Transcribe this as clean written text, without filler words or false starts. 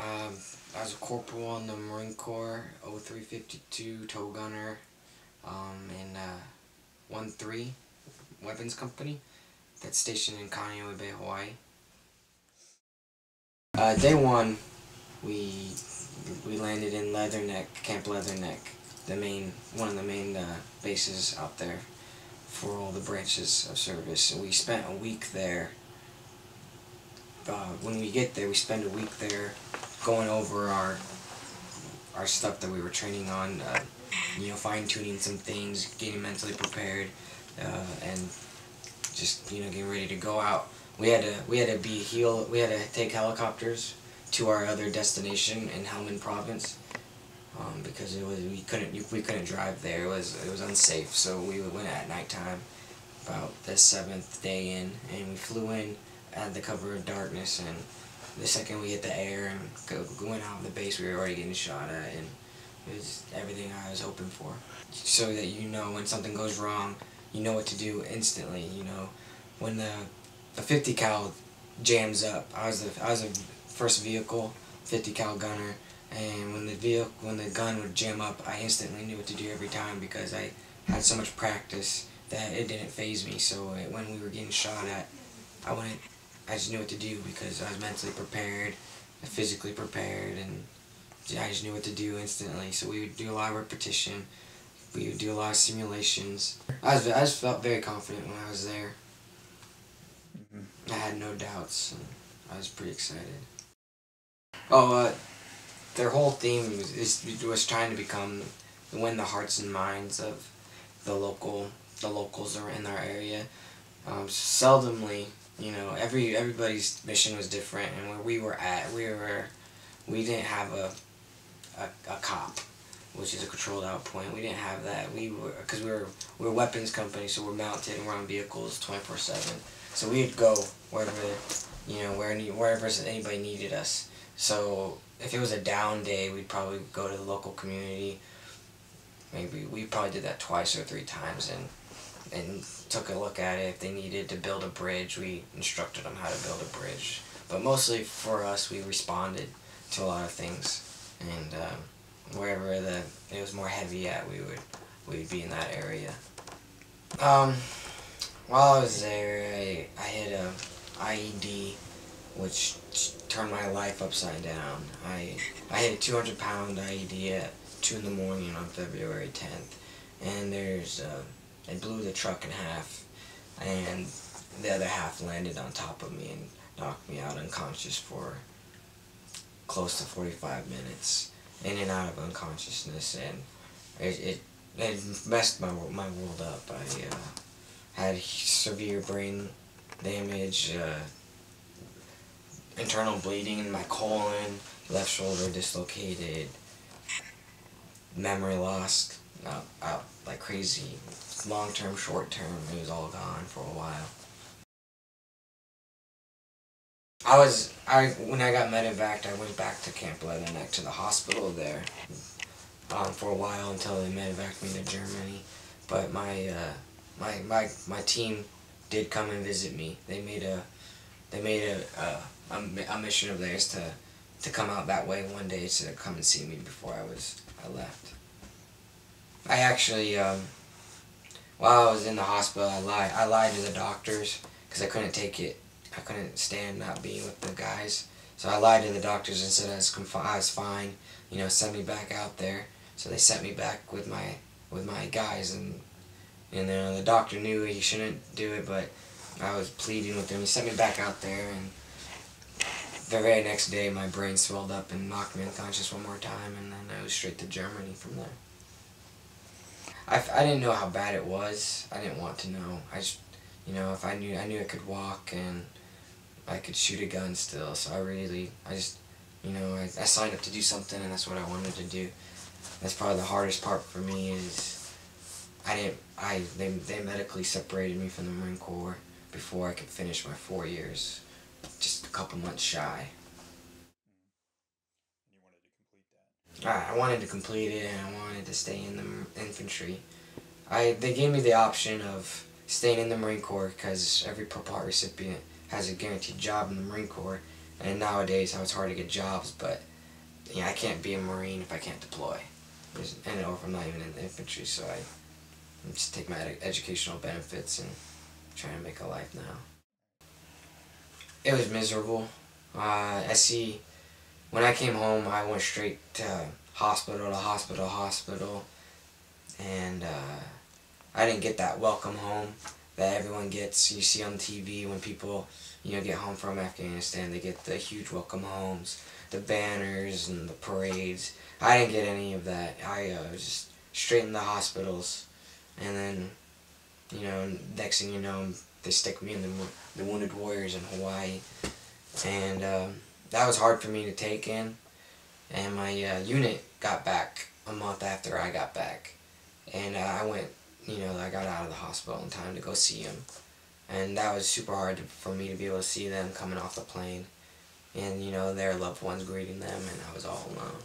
I was a corporal in the Marine Corps, 0352 tow gunner, in 1-3 Weapons Company that's stationed in Kaneohe Bay, Hawaii. Day one, we landed in Leatherneck, Camp Leatherneck, one of the main bases out there for all the branches of service. And we spent a week there. When we get there, we spend a week there going over our stuff that we were training on, fine-tuning some things, getting mentally prepared, and just getting ready to go out. We had to take helicopters to our other destination in Helmand Province, because we couldn't drive there. It was unsafe. So we went at nighttime, about the 7th day in, and we flew in at the cover of darkness. And the second we hit the air and going out of the base, we were already getting shot at, and it was everything I was hoping for. So that when something goes wrong, you know what to do instantly. When the 50 cal jams up, I was the first vehicle 50 cal gunner, and when the gun would jam up, I instantly knew what to do every time because I had so much practice that it didn't faze me. So when we were getting shot at, I just knew what to do because I was mentally prepared, physically prepared, and I just knew what to do instantly. So we would do a lot of repetition. We would do a lot of simulations. I just felt very confident when I was there. I had no doubts, and I was pretty excited. Their whole theme was trying to win the hearts and minds of the locals in our area. Seldomly, everybody's mission was different, and where we were at, we didn't have a cop, which is a controlled out point. We didn't have that. Because we're a weapons company, so we're mounted and we're on vehicles 24/7. So we'd go wherever anybody needed us. So if it was a down day, we'd probably go to the local community. Maybe we probably did that twice or 3 times, and took a look at it. If they needed to build a bridge, we instructed them how to build a bridge. But mostly for us, we responded to a lot of things, and wherever it was more heavy at, we'd be in that area. While I was there, I hit a IED, which turned my life upside down. I hit a 200-pound IED at 2 in the morning on February 10th, and it blew the truck in half, and the other half landed on top of me and knocked me out unconscious for close to 45 minutes, in and out of unconsciousness, and it messed my world up. I had severe brain damage, internal bleeding in my colon, left shoulder dislocated, memory lost out like crazy. Long-term, short-term, it was all gone for a while. When I got medevaced, I went back to Camp Leatherneck, to the hospital there, for a while until they medevaced me to Germany. But my team did come and visit me. They made a mission of theirs to come out that way one day to come and see me before I left. I actually, while I was in the hospital, I lied to the doctors because I couldn't take it. I couldn't stand not being with the guys. So I lied to the doctors and said I was fine. Send me back out there. So they sent me back with my guys, and the doctor knew he shouldn't do it, but I was pleading with him. He sent me back out there, and the very next day my brain swelled up and knocked me unconscious one more time, and then I was straight to Germany from there. I didn't know how bad it was. I didn't want to know. I just, if I knew I could walk and I could shoot a gun still. So I signed up to do something, and that's what I wanted to do. That's probably the hardest part for me is they medically separated me from the Marine Corps before I could finish my 4 years, just a couple months shy. And you wanted to complete that? I wanted to complete it, and I wanted to stay in the infantry. They gave me the option of staying in the Marine Corps because every part recipient has a guaranteed job in the Marine Corps, and nowadays how it's hard to get jobs, but I can't be a Marine if I can't deploy, and or if I'm not even in the infantry. So I just take my educational benefits and try to make a life now. It was miserable. I see. When I came home, I went straight to hospital to hospital, hospital, and I didn't get that welcome home that everyone gets. You see on TV when people, get home from Afghanistan, they get the huge welcome homes, the banners and the parades. I didn't get any of that. I was just straight in the hospitals, and then, next thing you know, they stick me in the Wounded Warriors in Hawaii, and that was hard for me to take in. And my unit got back a month after I got back, and I went. I got out of the hospital in time to go see them, and that was super hard for me to be able to see them coming off the plane, and their loved ones greeting them, and I was all alone.